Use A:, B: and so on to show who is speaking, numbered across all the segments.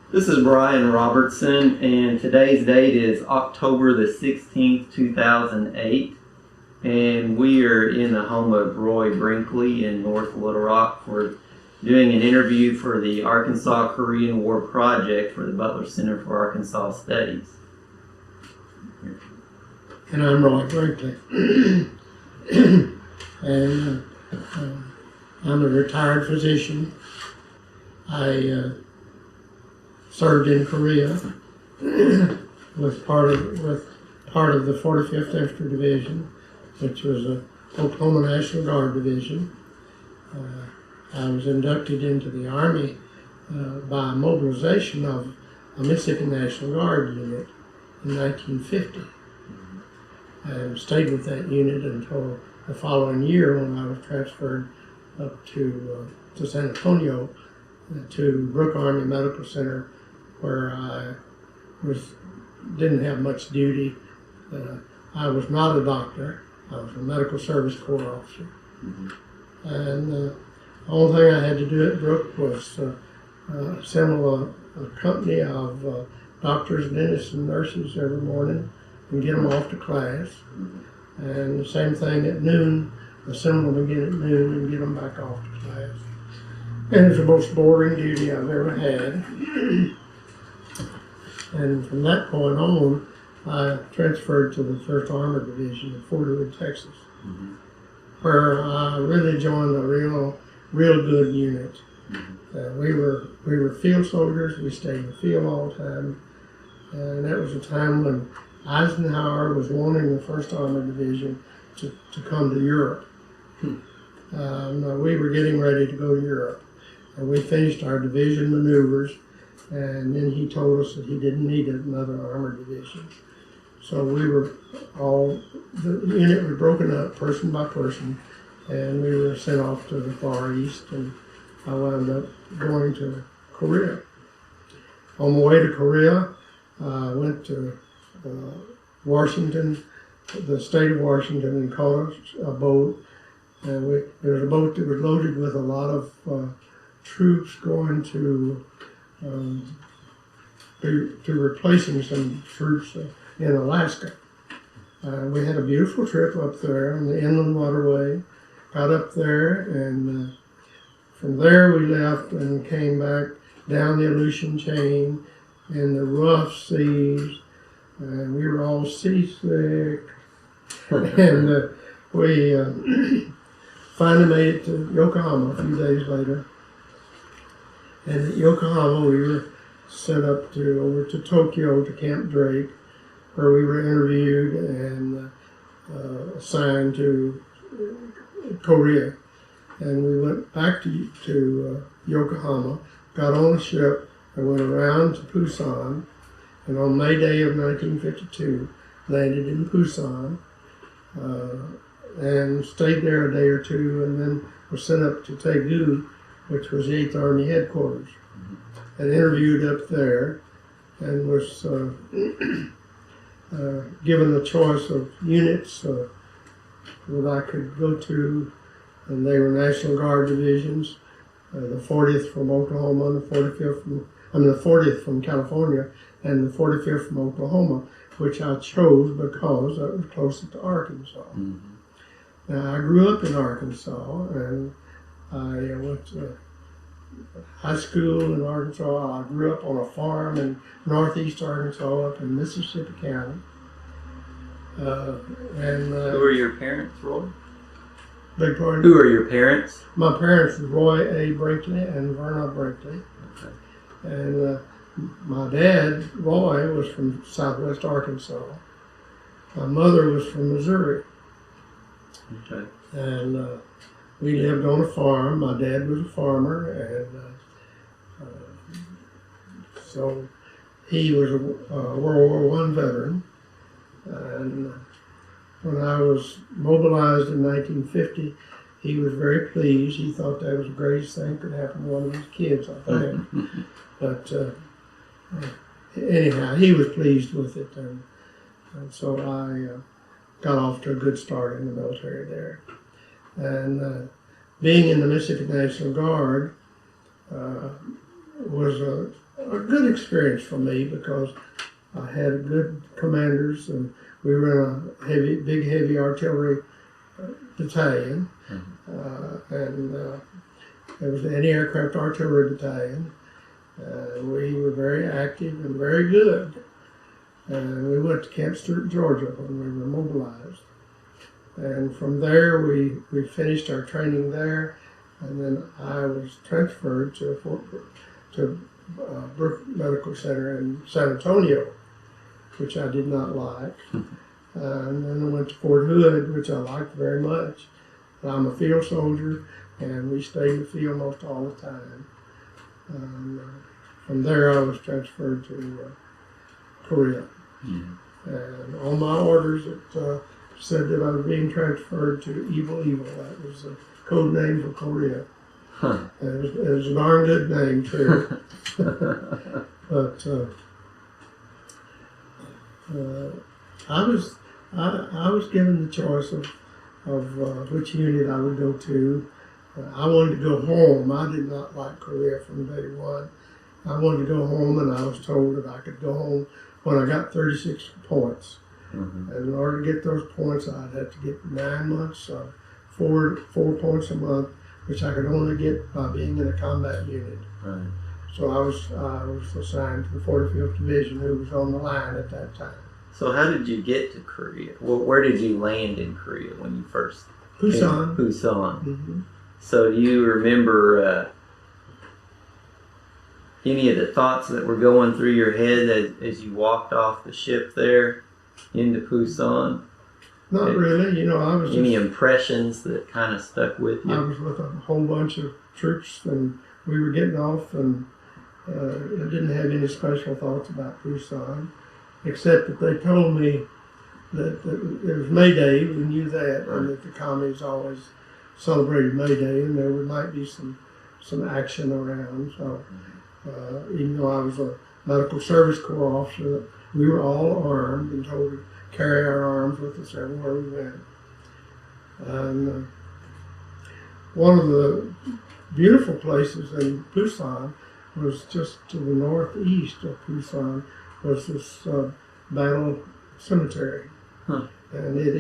A: This is Brian Robertson, and today's date is October the 16th, 2008, and we are in the home of Roy Brinkley in North Little Rock for doing an interview for the Arkansas Korean War Project for the Butler Center for Arkansas Studies.
B: And I'm Roy Brinkley. And I'm a retired physician. I served in Korea with part of the 45th Infantry Division, which was a Oklahoma National Guard division. I was inducted into the Army by mobilization of a Mississippi National Guard unit in 1950. And stayed with that unit until the following year when I was transferred up to San Antonio to Brooke Army Medical Center, where I didn't have much duty. I was not a doctor. I was a medical service corps officer. And the only thing I had to do at Brooke was assemble a company of doctors, dentists, and nurses every morning and get them off to class. And the same thing at noon, assemble them again at noon and get them back off to class. And it's the most boring duty I've ever had. And from that point on, I transferred to the 1st Armored Division in Fort Hood, Texas, where I really joined a real good unit. We were field soldiers. We stayed in the field all the time, and that was a time when Eisenhower was wanting the 1st Armored Division to come to Europe. We were getting ready to go to Europe, and we finished our division maneuvers, and then he told us that he didn't need another armored division. So the unit was broken up person by person, and we were sent off to the Far East, and I wound up going to Korea. On my way to Korea, I went to Washington, the state of Washington, and caught a boat. And there was a boat that was loaded with a lot of troops going to replacing some troops in Alaska. We had a beautiful trip up there on the inland waterway. Got up there, and from there we left and came back down the Aleutian chain in the rough seas. And we were all seasick, and we finally made it to Yokohama a few days later. And at Yokohama, we were sent over to Tokyo to Camp Drake, where we were interviewed and assigned to Korea. And we went back to Yokohama, got on a ship, and went around to Busan. And on May Day of 1952, landed in Busan and stayed there a day or two, and then was sent up to Daegu, which was the 8th Army headquarters, and interviewed up there, and was given the choice of units that I could go to, and they were National Guard divisions, the 40th from Oklahoma, and the 40th from California, and the 45th from Oklahoma, which I chose because I was closer to Arkansas. Now, I grew up in Arkansas, and I went to high school in Arkansas. I grew up on a farm in northeast Arkansas, up in Mississippi County.
A: Who are your parents, Roy?
B: Beg pardon?
A: Who are your parents?
B: My parents were Roy A. Brinkley and Verna Brinkley.
A: Okay.
B: And my dad, Roy, was from southwest Arkansas. My mother was from Missouri.
A: Okay.
B: And we lived on a farm. My dad was a farmer, and so he was a World War I veteran. And when I was mobilized in 1950, he was very pleased. He thought that was the greatest thing that could happen to one of his kids, I think. But anyhow, he was pleased with it, and so I got off to a good start in the military there. And being in the Mississippi National Guard was a good experience for me because I had good commanders, and we were in a big heavy artillery battalion, and it was the anti-aircraft artillery battalion. We were very active and very good. And we went to Camp Stewart, Georgia when we were mobilized. And from there, we finished our training there, and then I was transferred to Butler Center in San Antonio, which I did not like. And then I went to Fort Hood, which I liked very much. But I'm a field soldier, and we stayed in the field most all the time. From there, I was transferred to Korea. And on my orders, it said that I was being transferred to Evil. That was the code name for Korea. And it was a darn good name, too. But I was given the choice of which unit I would go to. I wanted to go home. I did not like Korea from day one. I wanted to go home, and I was told that I could go home when I got 36 points. And in order to get those points, I'd have to get 9 months, 4 points a month, which I could only get by being in a combat unit.
A: Right.
B: So I was assigned to the 45th Division, who was on the line at that time.
A: So how did you get to Korea? Well, where did you land in Korea when you first?
B: Busan.
A: Busan. So do you remember any of the thoughts that were going through your head as you walked off the ship there into Busan?
B: Not really. I was
A: any impressions that kind of stuck with you?
B: I was with a whole bunch of troops, and we were getting off, and I didn't have any special thoughts about Busan, except that they told me that it was May Day. We knew that, and that the commies always celebrated May Day, and there might be some action around. So even though I was a medical service corps officer, we were all armed and told to carry our arms with us everywhere we went. And one of the beautiful places in Busan was just to the northeast of Busan was this battle cemetery. And it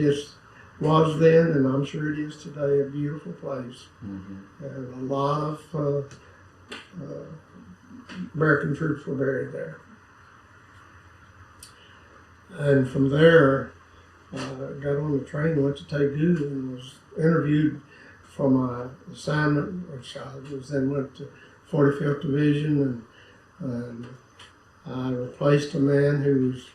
B: was then, and I'm sure it is today, a beautiful place. And a lot of American troops were buried there. And from there, got on the train, went to Daegu, and was interviewed for my assignment, which I then went to 45th Division, and I replaced a man who was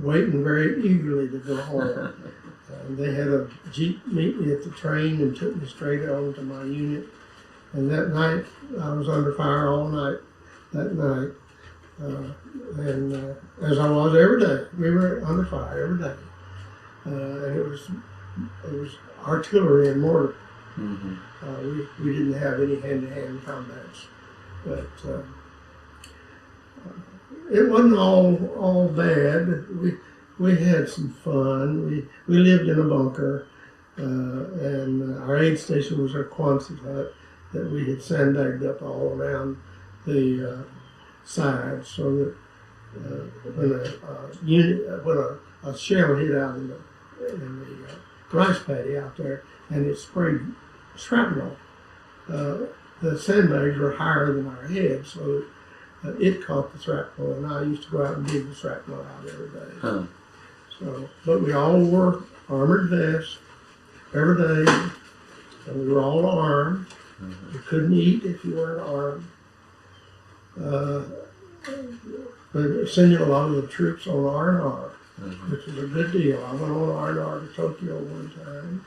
B: waiting very eagerly to go home. And they had a Jeep meet me at the train and took me straight on to my unit. And that night, I was under fire all night that night. And as I was every day, we were under fire every day. And it was artillery and mortar. We didn't have any hand-to-hand combats, but it wasn't all bad. We had some fun. We lived in a bunker, and our aid station was our Quonset hut that we had sandbagged up all around the sides, so that when a shell hit out in the rice paddy out there, and it sprayed shrapnel, the sandbags were higher than our heads, so it caught the shrapnel, and I used to go out and dig the shrapnel out every day. So, but we all wore armored vests every day, and we were all armed. You couldn't eat if you weren't armed. But sending a lot of the troops on R&R, which was a good deal. I went on R&R to Tokyo one time.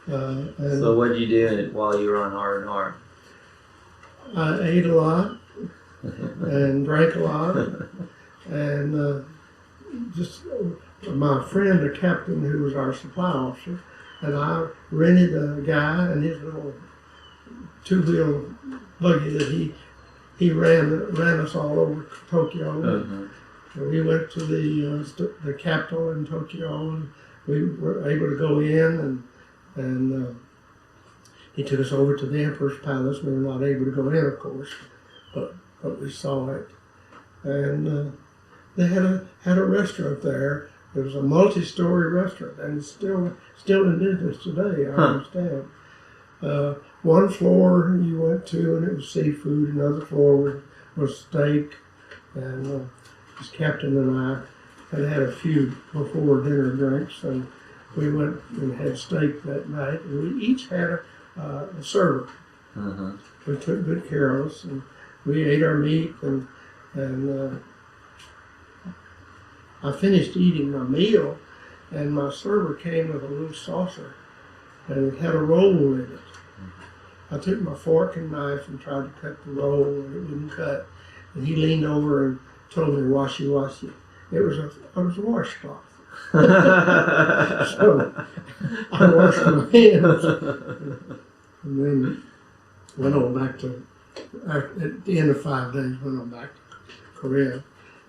A: So what did you do while you were on R&R?
B: I ate a lot and drank a lot, and just my friend, the captain who was our supply officer, and I rented a guy and his little two-wheel buggy that he ran us all over Tokyo. We went to the capital in Tokyo, and we were able to go in, and he took us over to the Emperor's Palace. We were not able to go in, of course, but but we saw it. And they had a restaurant there. It was a multi-story restaurant, and it's still in business today, I understand. One floor you went to, and it was seafood. Another floor was steak. And this captain and I had a few before dinner drinks, and we went and had steak that night. And we each had a server who took good care of us, and we ate our meat. And I finished eating my meal, and my server came with a little saucer, and it had a roll in it. I took my fork and knife and tried to cut the roll, and it wouldn't cut. And he leaned over and told me, "Washy, washy." It was a washcloth. So I washed my hands, and then went on back to. At the end of 5 days, went on back to Korea.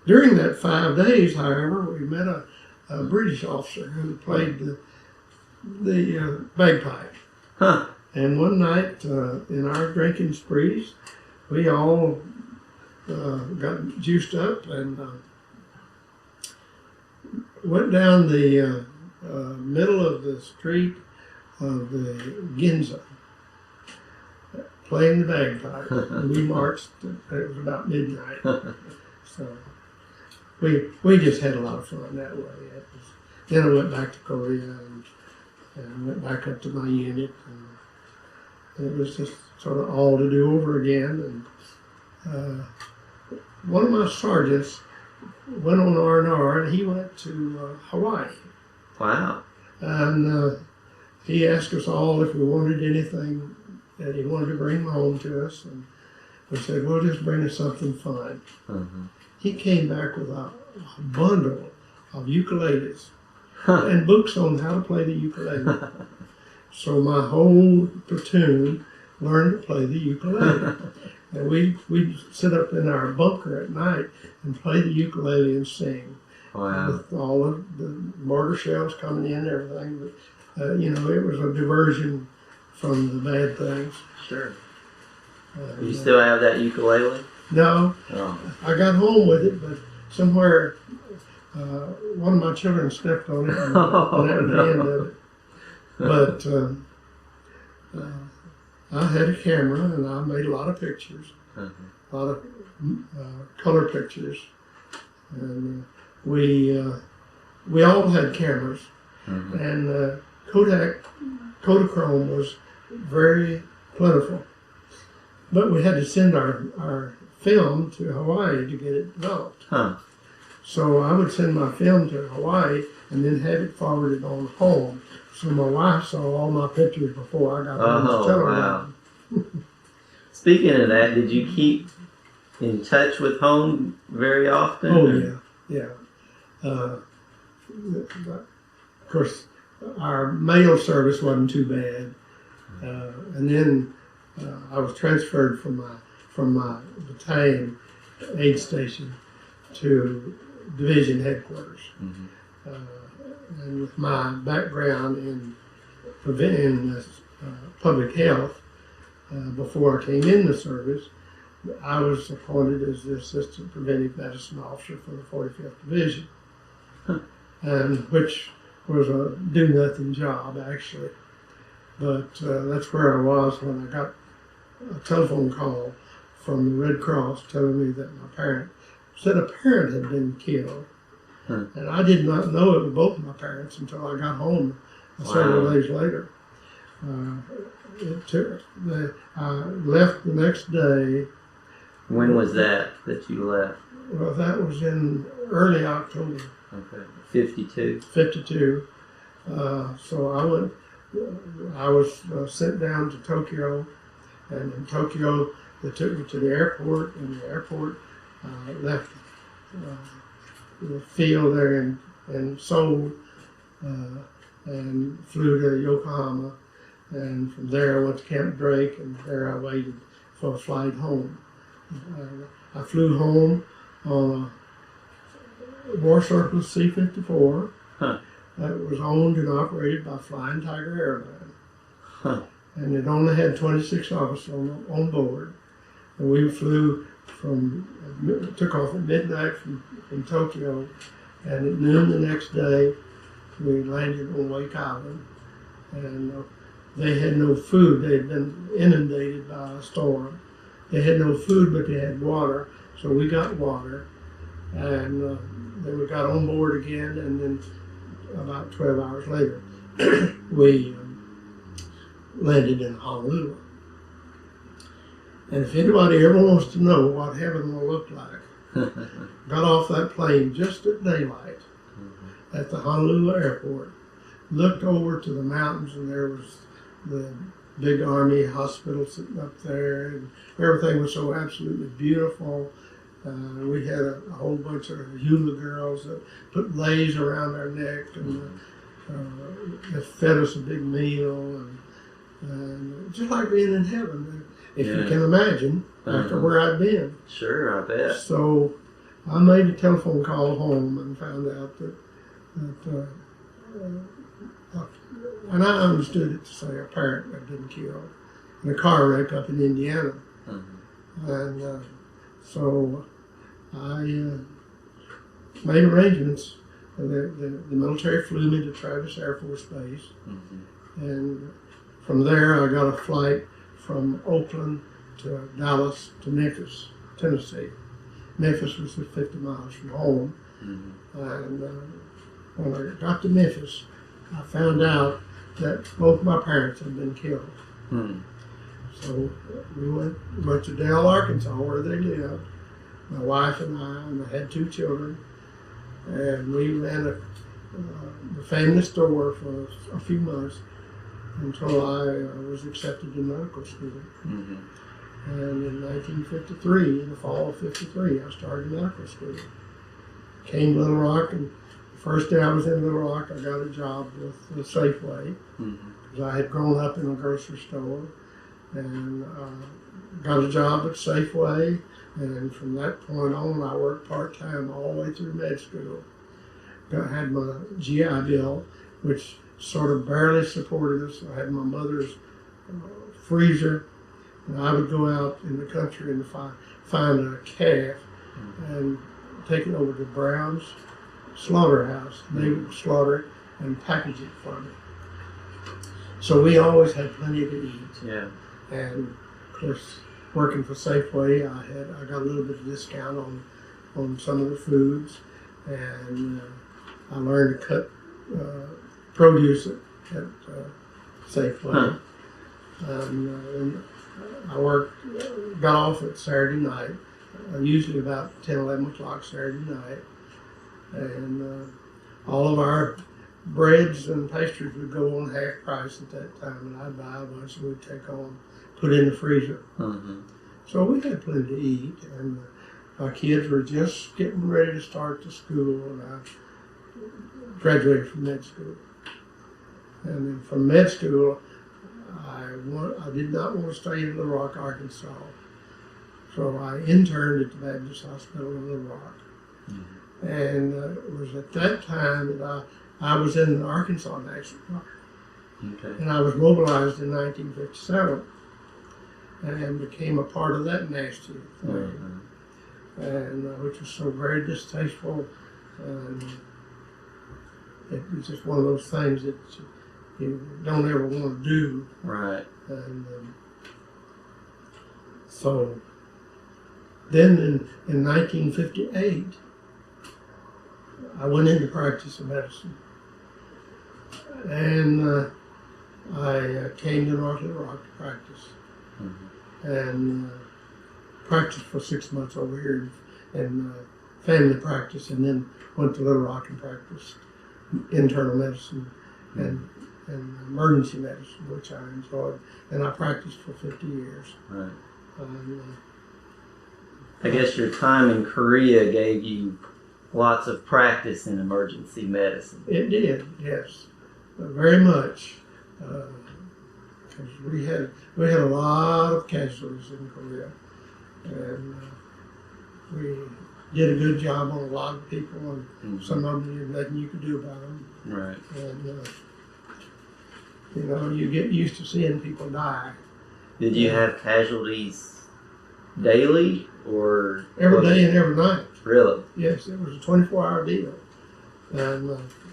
B: During that 5 days, however, we met a British officer who played the bagpipe. And one night, in our drinking sprees, we all got juiced up and went down the middle of the street of the Ginza, playing the bagpipe. And we marched. It was about midnight, so we just had a lot of fun that way. Then I went back to Korea and went back up to my unit, and it was just sort of all to do over again. And one of my sergeants went on R&R, and he went to Hawaii.
A: Wow.
B: And he asked us all if we wanted anything that he wanted to bring home to us, and we said, "We'll just bring us something fun." He came back with a bundle of ukuleles and books on how to play the ukulele. So my whole platoon learned to play the ukulele. And we'd sit up in our bunker at night and play the ukulele and sing.
A: Wow.
B: With all of the mortar shells coming in and everything. But, it was a diversion from the bad things.
A: Sure. Do you still have that ukulele?
B: No.
A: Oh.
B: I got home with it, but somewhere one of my children stepped on it, and that was the end of it. But I had a camera, and I made a lot of pictures, a lot of color pictures, and we all had cameras, and Kodachrome was very plentiful, but we had to send our film to Hawaii to get it developed. So I would send my film to Hawaii and then have it forwarded on home. So my wife saw all my pictures before I got home to tell her about them.
A: Speaking of that, did you keep in touch with home very often?
B: Oh, yeah. Of course, our mail service wasn't too bad. And then I was transferred from my battalion aid station to division headquarters. And with my background in public health, before I came in the service, I was appointed as the assistant preventive medicine officer for the 45th Division, and which was a do-nothing job, actually. But that's where I was when I got a telephone call from the Red Cross telling me that my parent had been killed. And I did not know it was both my parents until I got home several days later. I left the next day.
A: When was that you left?
B: Well, that was in early October.
A: Okay, 52.
B: 52. So I was sent down to Tokyo, and in Tokyo they took me to the airport, and the airport left the field there in Seoul and flew to Yokohama, and from there I went to Camp Drake, and there I waited for a flight home. I flew home on a War Surplus C-54 that was owned and operated by Flying Tiger Airline. And it only had 26 officers on board. And we flew took off at midnight from Tokyo, and at noon the next day we landed on Lake Island, and they had no food. They had been inundated by a storm. They had no food, but they had water, so we got water, and then we got on board again, and then about 12 hours later we landed in Honolulu. And if anybody ever wants to know what heaven will look like, got off that plane just at daylight at the Honolulu airport, looked over to the mountains, and there was the big army hospital sitting up there, and everything was so absolutely beautiful. We had a whole bunch of hula girls that put leis around our neck, and they fed us a big meal, and just like being in heaven, if you can imagine, after where I'd been.
A: Sure, I bet.
B: So I made a telephone call home and found out that and I understood it to say a parent had been killed in a car wreck up in Indiana. And so I made arrangements. The military flew me to Travis Air Force Base, and from there I got a flight from Oakland to Dallas to Memphis, Tennessee. Memphis was 50 miles from home, and when I got to Memphis, I found out that both my parents had been killed. So we went to Dale, Arkansas, where they lived, my wife and I had 2 children, and we ran the family store for a few months until I was accepted in medical school. And in 1953, in the fall of '53, I started medical school. Came to Little Rock, and the first day I was in Little Rock, I got a job with Safeway, because I had grown up in a grocery store, and got a job at Safeway, and from that point on, I worked part-time all the way through med school. Had my GI Bill, which sort of barely supported us. I had my mother's freezer, and I would go out in the country and find a calf and take it over to Brown's slaughterhouse. They would slaughter it and package it for me. So we always had plenty to eat.
A: Yeah.
B: And of course, working for Safeway, I got a little bit of discount on some of the foods, and I learned to cut produce at Safeway. And I got off at Saturday night, usually about 10, 11 o'clock Saturday night, and all of our breads and pastries would go on half price at that time, and I'd buy a bunch and we'd take home, put in the freezer. So we had plenty to eat, and our kids were just getting ready to start the school, and I graduated from med school. And then from med school, I did not want to stay in Little Rock, Arkansas. So I interned at the Baptist Hospital in Little Rock. And it was at that time that I was in the Arkansas National Guard. And I was mobilized in 1957 and became a part of that nasty thing. And which was so very distasteful. And it was just one of those things that you don't ever want to do.
A: Right.
B: And so then in 1958, I went into practice of medicine. And I came to North Little Rock to practice. And practiced for 6 months over here in family practice, and then went to Little Rock and practiced internal medicine and emergency medicine, which I enjoyed, and I practiced for 50 years.
A: Right. I guess your time in Korea gave you lots of practice in emergency medicine.
B: It did, yes, very much. Because we had a lot of casualties in Korea, and we did a good job on a lot of people, and some of them, there's nothing you could do about them.
A: Right.
B: And you get used to seeing people die.
A: Did you have casualties daily or
B: Every day and every night.
A: Really?
B: Yes, it was a 24-hour deal. And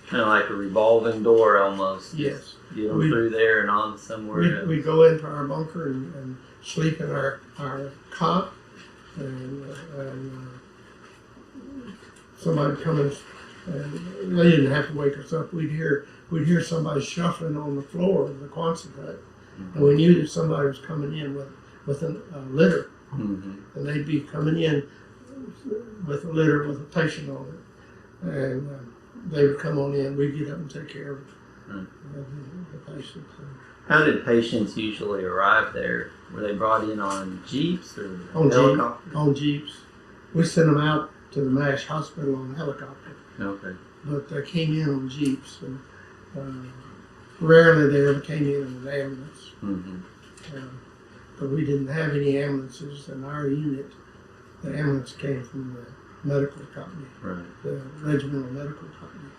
A: kind of like a revolving door almost.
B: yes,
A: Get them through there and on to somewhere else.
B: we go into our bunker and sleep in our cot, and somebody come and they didn't have to wake us up. We'd hear somebody shuffling on the floor of the Quonset hut, and we knew that somebody was coming in with a litter, and they'd be coming in with a litter with a patient on it, and they would come on in. We'd get up and take care of the patients.
A: How did patients usually arrive there? Were they brought in on jeeps or
B: on
A: helicopters?
B: On jeeps. We sent them out to the MASH hospital on a helicopter.
A: Okay.
B: But they came in on jeeps, and rarely they ever came in an ambulance. But we didn't have any ambulances in our unit. The ambulance came from the medical company, the regimental medical company.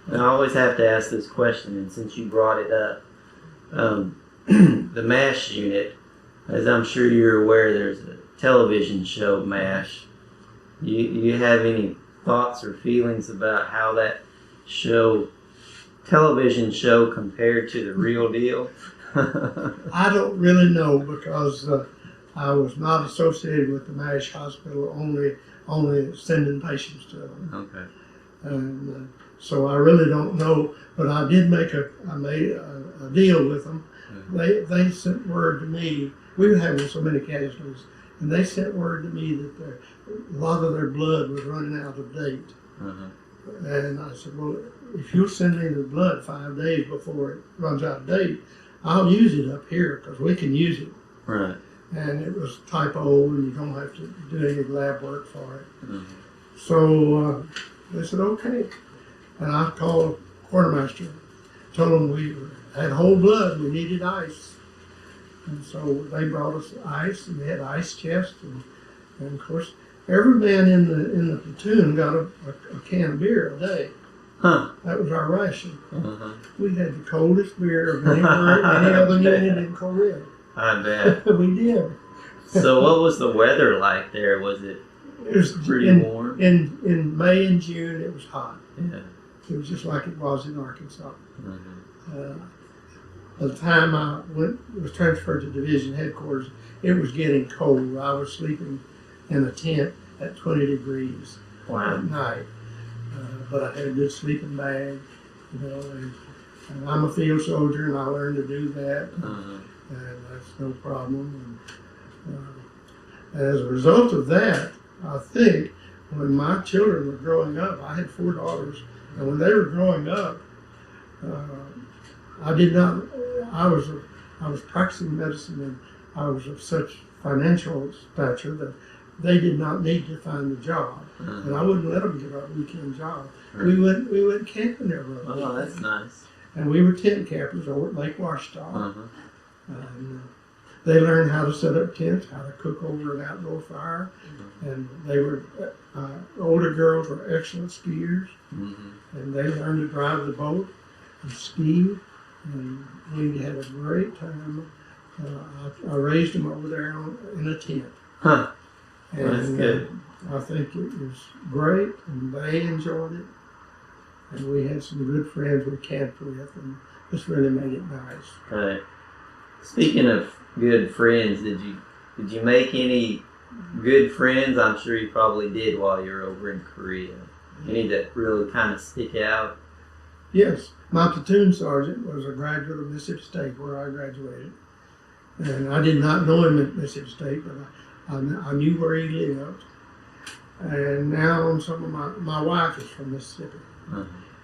A: Now, I always have to ask this question, and since you brought it up, the MASH unit, as I'm sure you're aware, there's a television show, MASH. You have any thoughts or feelings about how that television show compared to the real deal?
B: I don't really know, because I was not associated with the MASH hospital, only sending patients to them.
A: Okay.
B: And so I really don't know, but I did made a deal with them. They sent word to me. We were having so many casualties, and they sent word to me that a lot of their blood was running out of date. And I said, well, if you'll send me the blood 5 days before it runs out of date, I'll use it up here, because we can use it.
A: Right.
B: And it was type O, and you don't have to do any lab work for it. So they said, okay. And I called the quartermaster, told him we had whole blood, we needed ice. And so they brought us ice, and they had ice chest, and of course, every man in the platoon got a can of beer a day. That was our ration. We had the coldest beer of any other unit in Korea.
A: I bet.
B: We did.
A: So what was the weather like there? Was it pretty warm?
B: In May and June, it was hot.
A: Yeah.
B: It was just like it was in Arkansas. By the time I was transferred to division headquarters, it was getting cold. I was sleeping in a tent at 20 degrees at night. But I had a good sleeping bag, and I'm a field soldier, and I learned to do that, and that's no problem. And as a result of that, I think when my children were growing up, I had 4 daughters, and when they were growing up, I was practicing medicine, and I was of such financial stature that they did not need to find a job, and I wouldn't let them get a weekend job. We went camping every day.
A: Oh, that's nice.
B: And we were tent campers over at Lake Washita. And they learned how to set up tents, how to cook over an outdoor fire, and they were older girls were excellent skiers, and they learned to drive the boat and ski, and we had a great time. I raised them over there in a tent. And
A: that's good.
B: I think it was great, and they enjoyed it. And we had some good friends we camped with, and this really made it nice.
A: Right. Speaking of good friends, did you make any good friends? I'm sure you probably did while you were over in Korea. Any that really kind of stick out?
B: Yes. My platoon sergeant was a graduate of Mississippi State, where I graduated. And I did not know him at Mississippi State, but I knew where he lived. And now my wife is from Mississippi.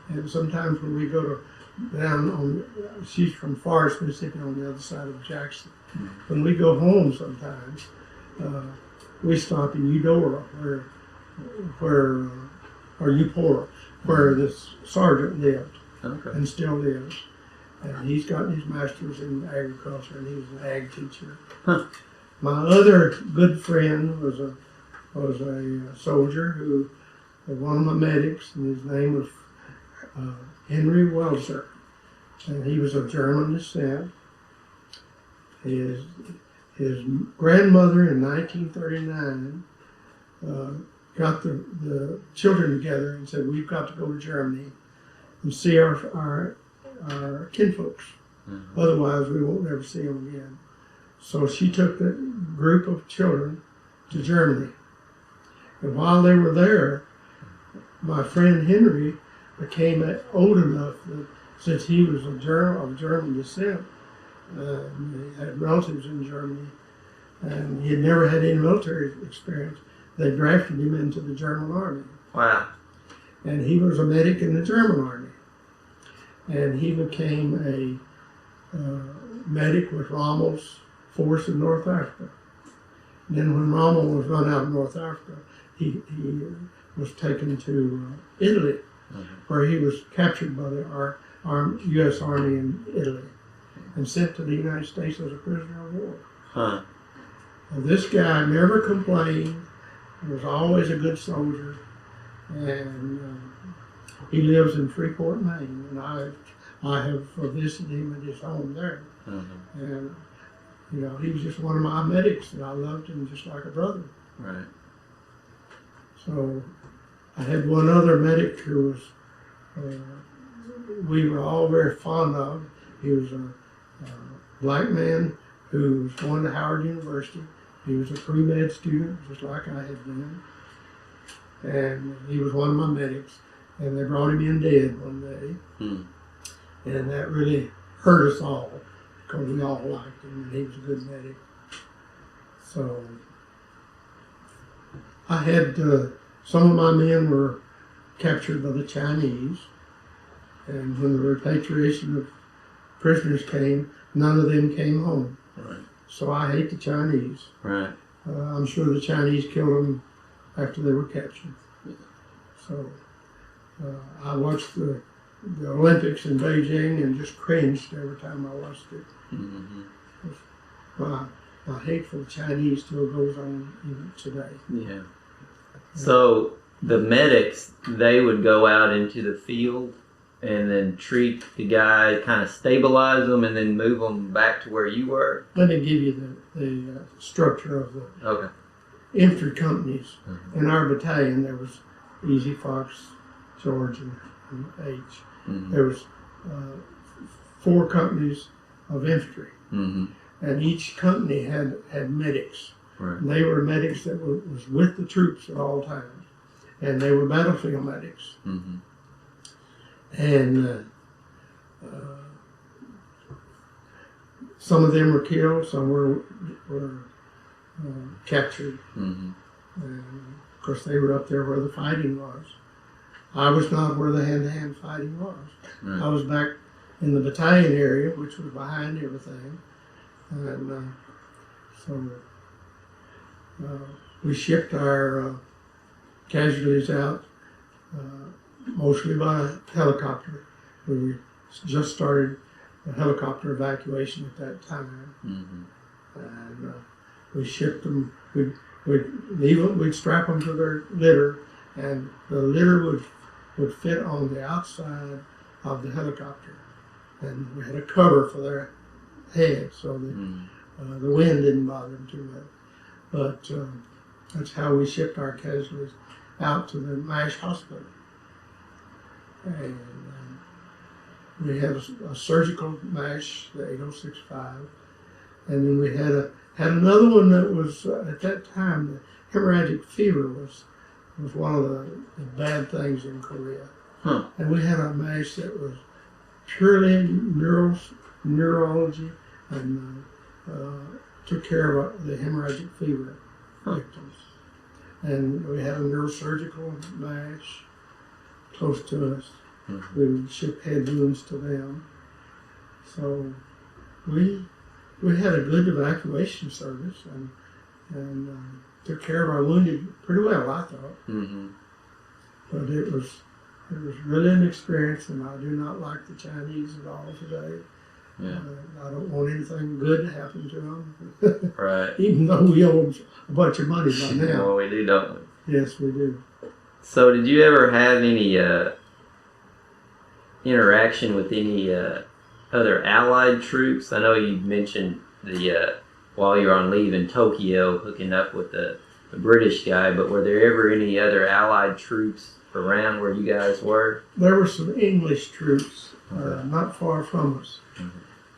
B: And sometimes when we go she's from Forest, Mississippi, on the other side of Jackson. When we go home sometimes, we stop in Eudora, or Eupora, where this sergeant lived, and still lives. And he's got his master's in agriculture, and he was an ag teacher. My other good friend was a soldier who was one of my medics, and his name was Henry Welser, and he was of German descent. His his grandmother in 1939 got the children together and said, we've got to go to Germany and see our kinfolks. Mm-hmm. Otherwise, we won't ever see them again. So she took the group of children to Germany. And while they were there, my friend Henry became old enough that since he was of German descent, he had relatives in Germany, and he had never had any military experience. They drafted him into the German army.
A: Wow.
B: And he was a medic in the German army. And he became a medic with Rommel's force in North Africa. And then when Rommel was run out of North Africa, he was taken to Italy, where he was captured by the U.S. Army in Italy and sent to the United States as a prisoner of war. Huh. This guy never complained. He was always a good soldier, and he lives in Freeport, Maine, and I have visited him at his home there. Mm-hmm. And you know, he was just one of my medics, and I loved him just like a brother.
A: Right.
B: So I had one other medic who was we were all very fond of. He was a black man who was going to Howard University. He was a pre-med student, just like I had been. And he was one of my medics. And they brought him in dead one day. And that really hurt us all, because we all liked him, and he was a good medic. So I had some of my men were captured by the Chinese, and when the repatriation of prisoners came, none of them came home. Right. So I hate the Chinese. Right. I'm sure the Chinese killed them after they were captured. Yeah. So I watched the Olympics in Beijing and just cringed every time I watched it. Mm-hmm. My hate for the Chinese still goes on even today. Yeah.
A: So the medics, they would go out into the field and then treat the guy, kind of stabilize them, and then move them back to where you were?
B: Let me give you the structure of the infantry companies. Mm-hmm. In our battalion, there was Easy, Fox, George, and H. Mm-hmm. There was 4 companies of infantry, mm-hmm. and each company had medics. Right. They were medics that was with the troops at all times, and they were battlefield medics. Mm-hmm. And some of them were killed, some were captured. Mm-hmm. And of course, they were up there where the fighting was. I was not where the hand-to-hand fighting was. Right. I was back in the battalion area, which was behind everything. And so we shipped our casualties out mostly by helicopter. We just started the helicopter evacuation at that time. Mm-hmm. And we shipped them, we'd strap them to their litter, and the litter would fit on the outside of the helicopter. And we had a cover for their head so that the wind didn't bother them too much. But that's how we shipped our casualties out to the MASH hospital. And we had a surgical MASH, the 8065. And then we had another one that was, at that time, the hemorrhagic fever was one of the bad things in Korea. Huh. And we had a MASH that was purely neurology and took care of the hemorrhagic fever victims. And we had a neurosurgical MASH close to us. Mm-hmm. We would ship head wounds to them. So we had a good evacuation service and took care of our wounded pretty well, I thought. Mm-hmm. But it was really an experience, and I do not like the Chinese at all today. Yeah. I don't want anything good to happen to them. Right. Even though we owe them a bunch of money by now.
A: Well, we do, don't we?
B: Yes, we do.
A: So did you ever have any interaction with any other Allied troops? I know you mentioned the while you're on leave in Tokyo, hooking up with the British guy. But were there ever any other Allied troops around where you guys were?
B: There were some English troops not far from us.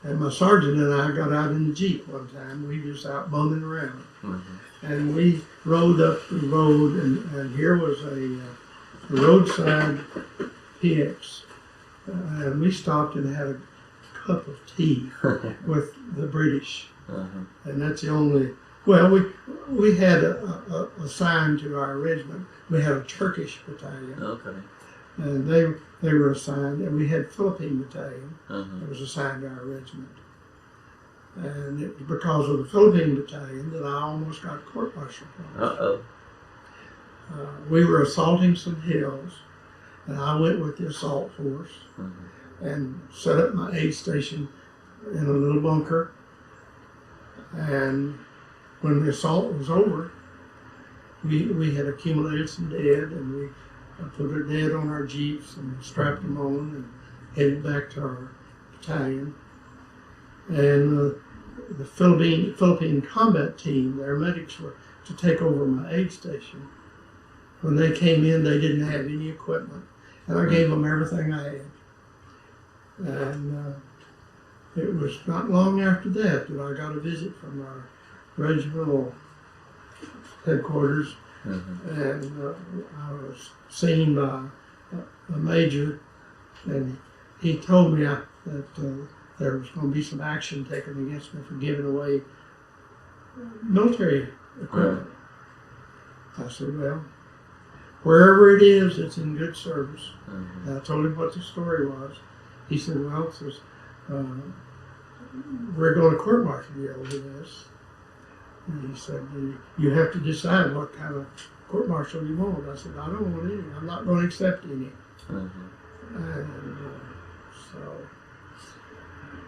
B: And my sergeant and I got out in the Jeep one time. We was out bumming around. And we rode up the road, and here was a roadside PX. And we stopped and had a cup of tea with the British. And that's the only, well, we had assigned to our regiment, we had a Turkish battalion. And they were assigned, and we had Philippine battalion that was assigned to our regiment. And it was because of the Philippine battalion that I almost got court-martialed from. We were assaulting some hills, and I went with the assault force and set up my aid station in a little bunker. And when the assault was over, we had accumulated some dead, and we put our dead on our Jeeps and strapped them on and headed back to our battalion. And the Philippine combat team, their medics were to take over my aid station. When they came in, they didn't have any equipment, and I gave them everything I had. And it was not long after that I got a visit from our regimental headquarters, and I was seen by a major, and he told me that there was going to be some action taken against me for giving away military equipment. I said, well, wherever it is, it's in good service. And I told him what the story was. He said, well, we're going to court-martial you over this. And he said, you have to decide what kind of court-martial you want. I said, I don't want any. I'm not going to accept any. And so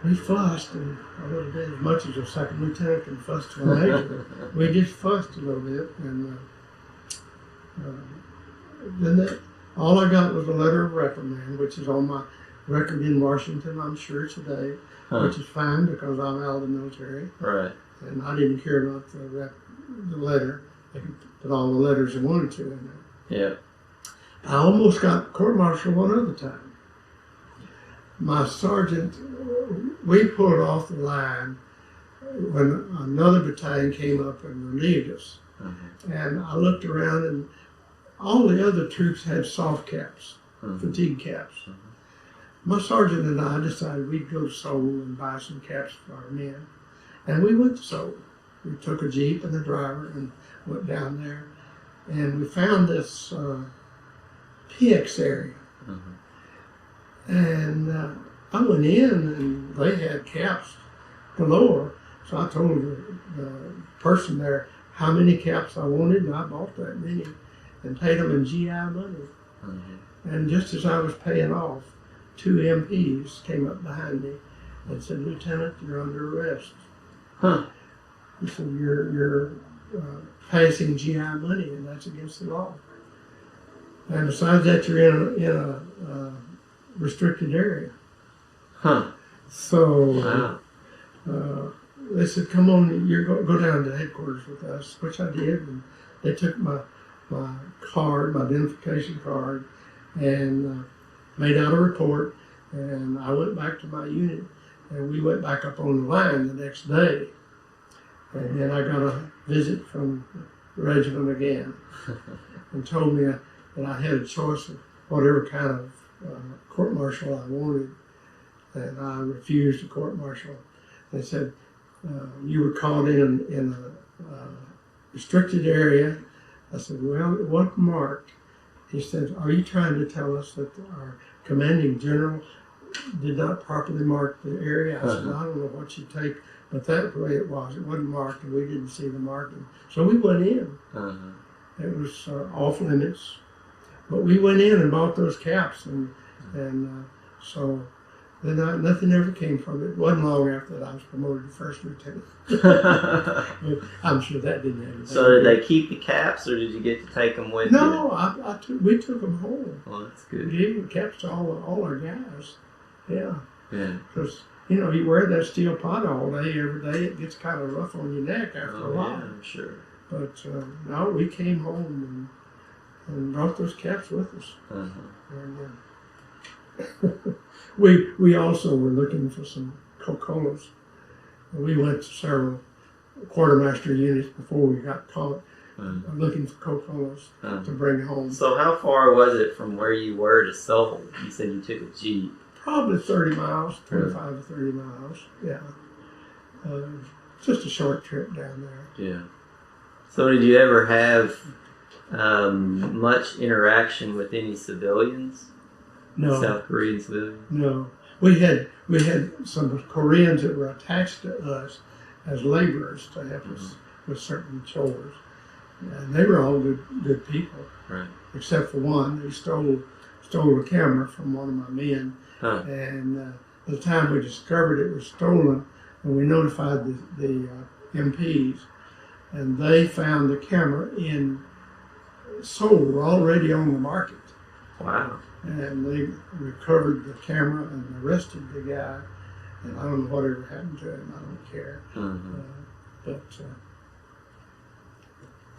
B: we fussed a little bit, as much as a second lieutenant can fuss to a major. We just fussed a little bit, and then all I got was a letter of reprimand, which is on my record in Washington, I'm sure today, which is fine because I'm out of the military.
A: Right.
B: And I didn't care about the letter. They could put all the letters they wanted to in there.
A: Yeah.
B: I almost got court-martialed one other time. My sergeant, we pulled off the line when another battalion came up and relieved us. And I looked around, and all the other troops had soft caps, fatigue caps. My sergeant and I decided we'd go to Seoul and buy some caps for our men. And we went to Seoul. We took a Jeep and a driver and went down there. And we found this PX area. And I went in, and they had caps galore. So I told the person there how many caps I wanted, and I bought that many and paid them in GI money. And just as I was paying off, 2 MPs came up behind me and said, "Lieutenant, you're under arrest." He said, "You're passing GI money, and that's against the law. And besides that, you're in a restricted area." So they said, "Come on, go down to headquarters with us," which I did. And they took my card, my identification card, and made out a report. And I went back to my unit, and we went back up on the line the next day. And then I got a visit from the regiment again, and told me that I had a choice of whatever kind of court-martial I wanted, and I refused a court-martial. They said, "You were caught in a restricted area." I said, "Well, it wasn't marked." He said, "Are you trying to tell us that our commanding general did not properly mark the area?" I said, "I don't know what you take, but that's the way it was. It wasn't marked, and we didn't see the marking." So we went in. It was off limits. But we went in and bought those caps, and so then nothing ever came from it. It wasn't long after that I was promoted to first lieutenant. But I'm sure that didn't happen.
A: So did they keep the caps, or did you get to take them with you?
B: No, we took them home.
A: Well, that's good.
B: We gave the caps to all our guys. Yeah.
A: Yeah.
B: Because you know, you wear that steel pot all day, every day, it gets kind of rough on your neck after a while.
A: Yeah, I'm sure.
B: But no, we came home and brought those caps with us. And, we also were looking for some Coca-Colas. We went to several quartermaster units before we got caught looking for Coca-Colas to bring home.
A: So how far was it from where you were to Seoul? You said you took a Jeep.
B: Probably 30 miles, 25 to 30 miles, yeah. Just a short trip down there.
A: Yeah. So did you ever have much interaction with any civilians?
B: No.
A: South Korean civilians?
B: No. We had some Koreans that were attached to us as laborers to help us with certain chores. And they were all good people.
A: Right.
B: Except for one who stole a camera from one of my men. And by the time we discovered it was stolen, and we notified the MPs, and they found the camera in Seoul already on the market.
A: Wow.
B: And they recovered the camera and arrested the guy. And I don't know whatever happened to him. I don't care.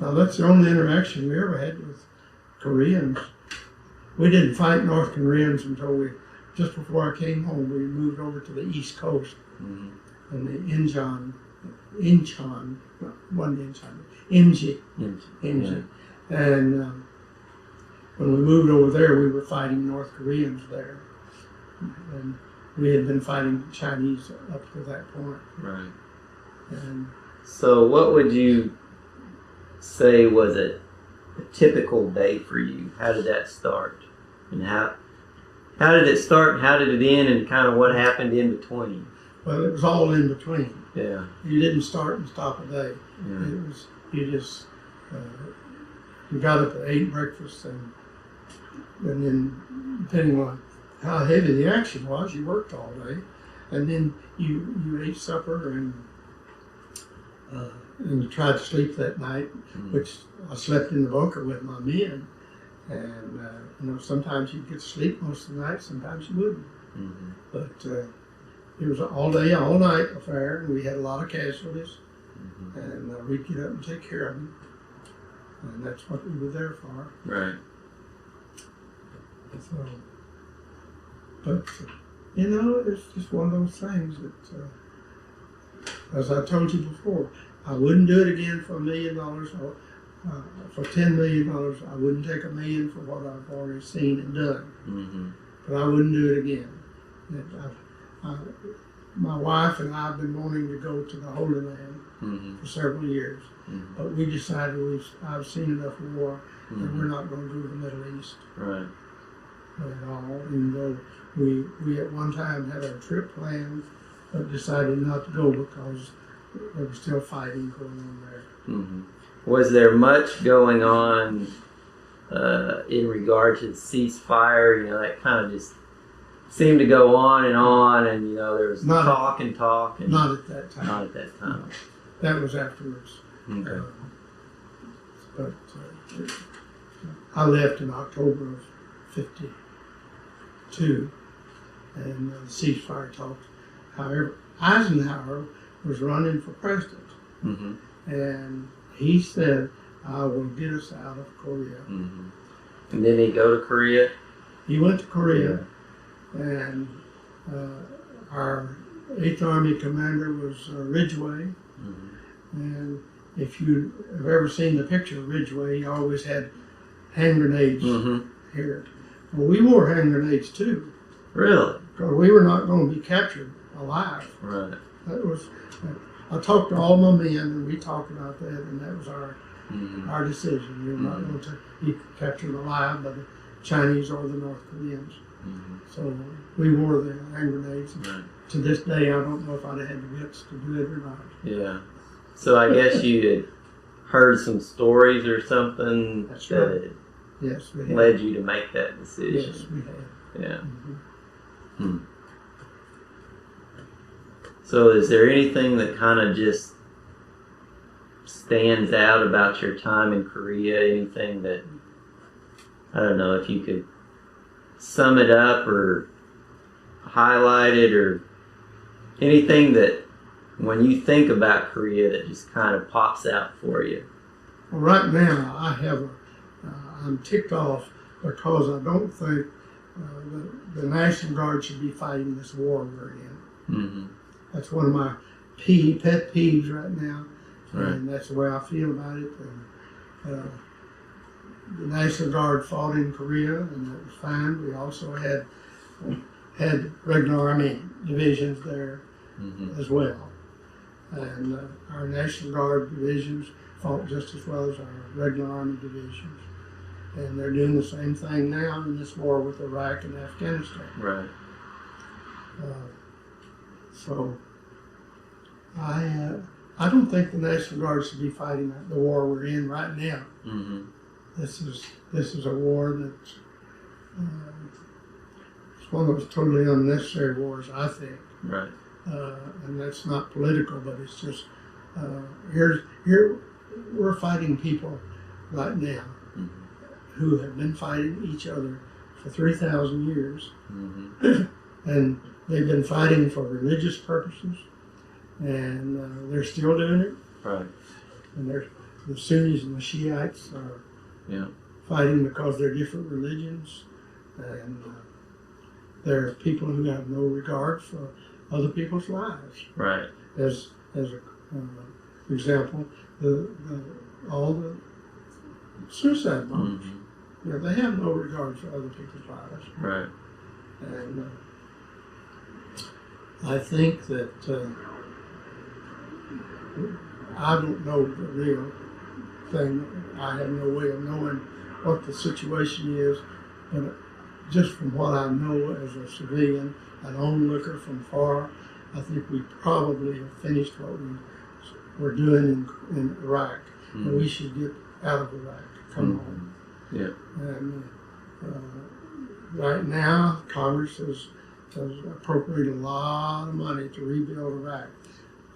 B: Now that's the only interaction we ever had with Koreans. We didn't fight North Koreans until just before I came home, we moved over to the East Coast. And the Incheon, Inji. And when we moved over there, we were fighting North Koreans there. And we had been fighting Chinese up to that point.
A: Right.
B: And
A: so what would you say was a typical day for you? How did that start? And how did it start, how did it end, and kind of what happened in between?
B: Well, it was all in between.
A: Yeah.
B: You didn't start and stop a day.
A: Yeah.
B: It was, you just, you got up and ate breakfast, and then depending on how heavy the action was, you worked all day, and then you ate supper and you tried to sleep that night, which I slept in the bunker with my men, and you know, sometimes you'd get to sleep most of the night, sometimes you wouldn't. But it was an all day, all night affair, and we had a lot of casualties, and we'd get up and take care of them, and that's what we were there for.
A: Right.
B: So, but you know, it's just one of those things that, as I told you before, I wouldn't do it again for $1 million or for $10 million. I wouldn't take $1 million for what I've already seen and done. But I wouldn't do it again. My wife and I have been wanting to go to the Holy Land for several years, but we decided I've seen enough war that we're not going to go to the Middle East.
A: Right.
B: At all, even though we at one time had a trip planned, but decided not to go because there was still fighting going on there.
A: Was there much going on in regard to the ceasefire? You know, that kind of just seemed to go on, and you know, there was talk. And
B: not at that time.
A: Not at that time.
B: That was afterwards.
A: Okay.
B: But I left in October of '52, and the ceasefire talks. However, Eisenhower was running for president, and he said, "I will get us out of Korea."
A: And then he go to Korea.
B: He went to Korea, and our 8th Army commander was Ridgway, and if you have ever seen the picture of Ridgway, he always had hand grenades here. Well, we wore hand grenades too.
A: Really?
B: Because we were not going to be captured alive.
A: Right.
B: That was. I talked to all my men, and we talked about that, and that was our decision. We were not going to be captured alive by the Chinese or the North Koreans. So we wore the hand grenades.
A: Right.
B: To this day, I don't know if I'd have had the guts to do it or not.
A: Yeah. So I guess you had heard some stories or something that
B: Yes, we had.
A: led you to make that decision.
B: Yes, we had.
A: Yeah. So is there anything that kind of just stands out about your time in Korea? Anything that, I don't know, if you could sum it up or highlight it or anything that when you think about Korea that just kind of pops out for you?
B: Well, right now I'm ticked off because I don't think the National Guard should be fighting this war we're in.
A: Mm-hmm.
B: That's one of my pet peeves right now,
A: Right.
B: and that's the way I feel about it. And, the National Guard fought in Korea, and that was fine. We also had regular Army divisions there
A: Mm-hmm.
B: as well, and our National Guard divisions fought just as well as our regular Army divisions. And they're doing the same thing now in this war with Iraq and Afghanistan.
A: Right.
B: So I don't think the National Guard should be fighting the war we're in right now.
A: Mm-hmm.
B: This is a war that's it's one of those totally unnecessary wars, I think.
A: Right.
B: And that's not political, but it's just here we're fighting people right now
A: Mm-hmm.
B: who have been fighting each other for 3,000 years,
A: Mm-hmm.
B: and they've been fighting for religious purposes, and they're still doing it.
A: Right.
B: And the Sunnis and the Shiites are
A: Yeah.
B: fighting because they're different religions, and there are people who have no regard for other people's lives.
A: Right.
B: As a example, all the suicide bombers,
A: Mm-hmm.
B: they have no regard for other people's lives.
A: Right.
B: And I think that I don't know the real thing. I have no way of knowing what the situation is, but just from what I know as a civilian, an onlooker from far, I think we probably have finished what we were doing in Iraq,
A: Mm-hmm.
B: and we should get out of Iraq, come home.
A: Yeah.
B: And right now, Congress has appropriated a lot of money to rebuild Iraq.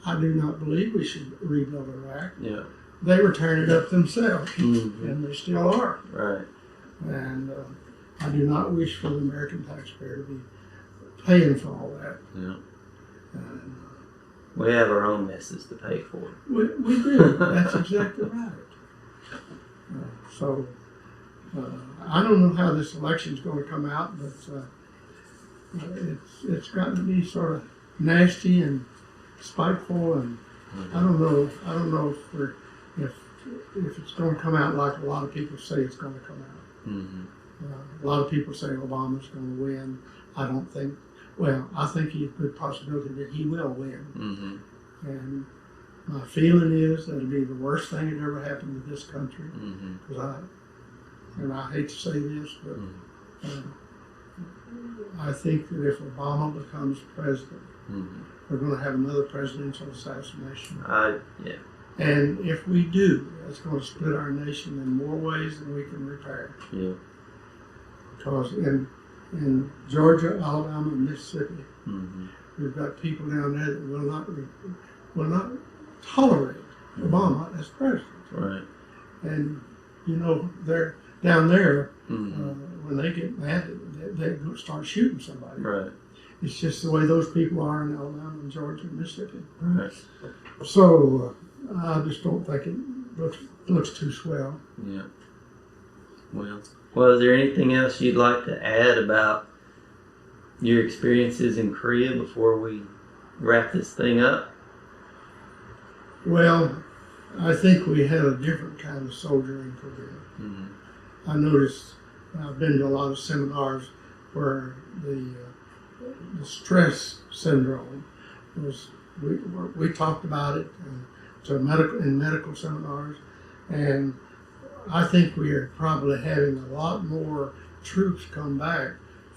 B: I do not believe we should rebuild Iraq.
A: Yeah.
B: They were tearing it up themselves,
A: Mm-hmm.
B: and they still are.
A: Right.
B: And I do not wish for the American taxpayer to be paying for all that.
A: Yeah.
B: And,
A: We have our own messes to pay for.
B: we do. That's exactly right. So I don't know how this election's going to come out, but it's gotten to be sort of nasty and spiteful, and I don't know if it's going to come out like a lot of people say it's going to come out.
A: Mm-hmm.
B: A lot of people say Obama's going to win. I don't think. Well, I think he's a good possibility that he will win.
A: Mm-hmm.
B: And my feeling is that it'll be the worst thing that ever happened to this country.
A: Mm-hmm.
B: Because I hate to say this, but I think that if Obama becomes president,
A: Mm-hmm.
B: we're going to have another presidential assassination.
A: Yeah.
B: And if we do, that's going to split our nation in more ways than we can repair.
A: Yeah.
B: Because in Georgia, Alabama, and Mississippi,
A: Mm-hmm.
B: we've got people down there that will not tolerate Obama as president.
A: Right.
B: And they're down there.
A: Mm-hmm.
B: When they get mad, they start shooting somebody.
A: Right.
B: It's just the way those people are in Alabama and Georgia and Mississippi.
A: Right.
B: So I just don't think it looks too swell.
A: Yeah. Well, is there anything else you'd like to add about your experiences in Korea before we wrap this thing up?
B: Well, I think we had a different kind of soldier in Korea.
A: Mm-hmm.
B: I noticed, I've been to a lot of seminars where the stress syndrome was, we talked about it in medical seminars, and I think we are probably having a lot more troops come back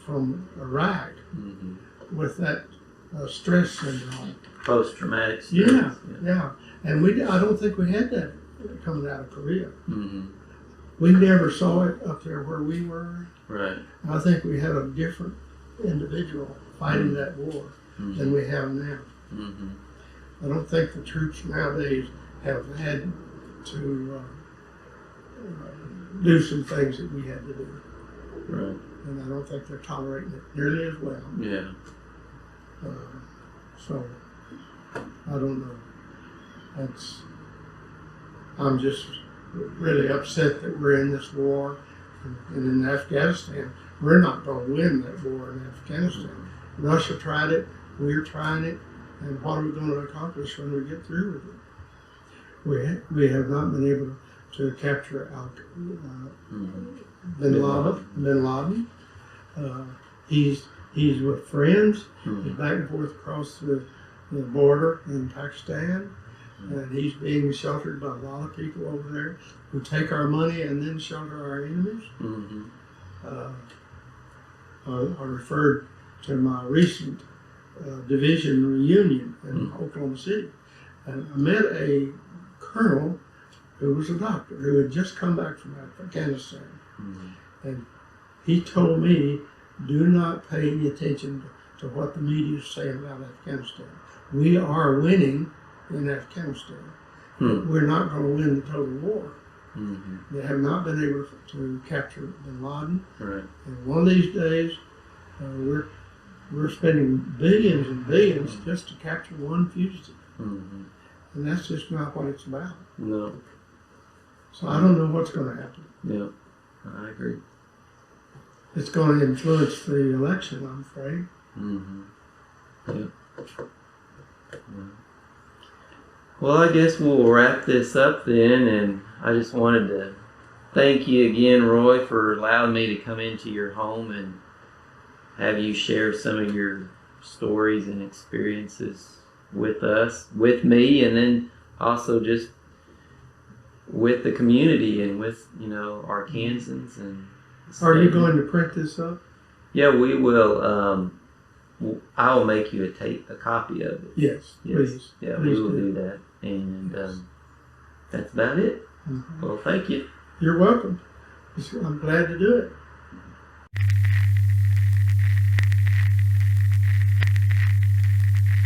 B: from Iraq
A: Mm-hmm.
B: with that stress syndrome.
A: Post-traumatic stress.
B: Yeah. And I don't think we had that coming out of Korea.
A: Mm-hmm.
B: We never saw it up there where we were.
A: Right.
B: I think we had a different individual fighting that war than we have now.
A: Mm-hmm.
B: I don't think the troops nowadays have had to do some things that we had to do. And I don't think they're tolerating it nearly as well.
A: Yeah.
B: So, I don't know. I'm just really upset that we're in this war. And in Afghanistan, we're not going to win that war in Afghanistan. Russia tried it, we're trying it, and what are we going to accomplish when we get through with it? We have not been able to capture Bin Laden. He's with friends. He's back and forth across the border in Pakistan, and he's being sheltered by a lot of people over there who take our money and then shelter our enemies. I referred to my recent division reunion in Oklahoma City, and I met a colonel who was a doctor who had just come back from Afghanistan, and he told me, do not pay any attention to what the media is saying about Afghanistan. We are winning in Afghanistan. We're not going to win the total war. They have not been able to capture Bin Laden.
A: Right.
B: And one of these days, we're spending billions and billions just to capture one fugitive. And that's just not what it's about.
A: No.
B: So I don't know what's going to happen.
A: Yeah, I agree.
B: It's going to influence the election, I'm afraid.
A: Well, I guess we'll wrap this up then, and I just wanted to thank you again, Roy, for allowing me to come into your home and have you share some of your stories and experiences with us, with me, and then also just with the community and with, Arkansans. And
B: are you going to print this up?
A: Yeah, we will. I'll make you a copy of it.
B: Yes, please.
A: Yeah,
B: please
A: we will do that. And that's about it. Well, thank you.
B: You're welcome. I'm glad to do it.